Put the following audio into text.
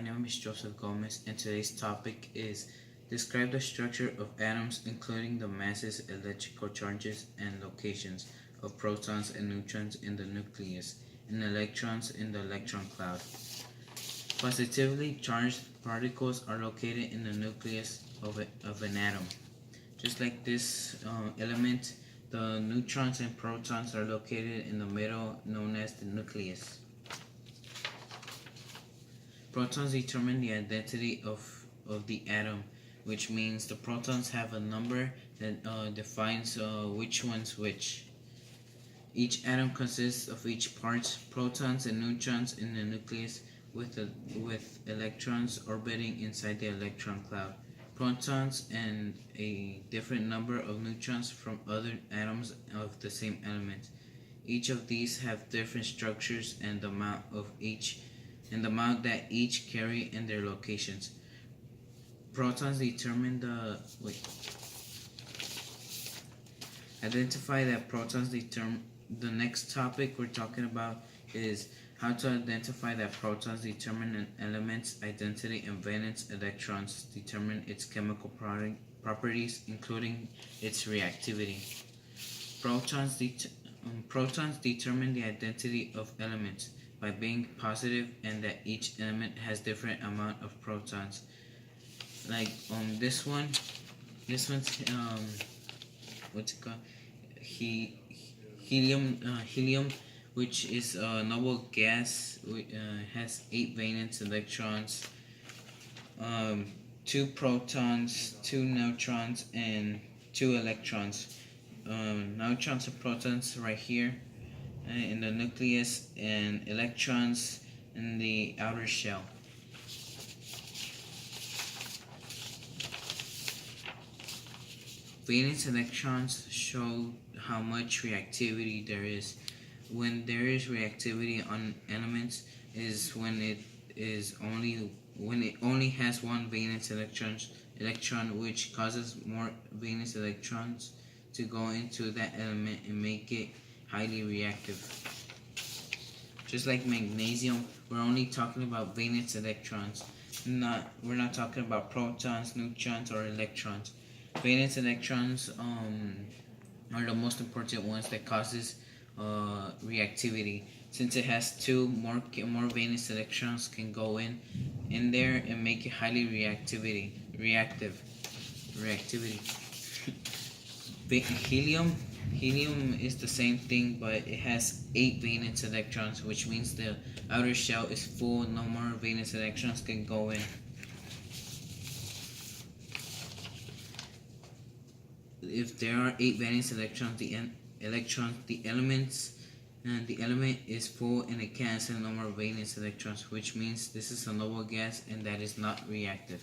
My name is Joseph Gomez, and today's topic is describe the structure of atoms, including the masses, electrical charges, and locations of protons and neutrons in the nucleus, and electrons in the electron cloud. Positively charged particles are located in the nucleus of an atom. Just like this element, the neutrons and protons are located in the middle, known as the nucleus. Protons determine the identity of the atom, which means the protons have a number that defines which one's which. Each atom consists of each part, protons and neutrons in the nucleus with electrons orbiting inside the electron cloud, protons and a different number of neutrons from other atoms of the same element. Each of these have different structures and the amount that each carry in their locations. Protons determine identify that protons determine. The next topic we're talking about is how to identify that protons determine an element's identity and valence electrons determine its chemical properties, including its reactivity. Protons determine the identity of elements by being positive and that each element has different amount of protons. Like this one's what's it called? Helium, which is a noble gas, has 8 valence electrons, 2 protons, 2 neutrons, and 2 electrons. Neutrons and protons right here in the nucleus, and electrons in the outer shell. Valence electrons show how much reactivity there is. When there is reactivity on elements is when it only has one valence electron, which causes more valence electrons to go into that element and make it highly reactive. Just like magnesium, we're only talking about valence electrons. We're not talking about protons, neutrons, or electrons. Valence electrons are the most important ones that causes reactivity. Since it has 2 more valence electrons can go in there and make it highly reactive. Helium is the same thing, but it has 8 valence electrons, which means the outer shell is full. No more valence electrons can go in. If there are 8 valence electrons, the element is full and it can't send no more valence electrons, which means this is a noble gas and that is not reactive.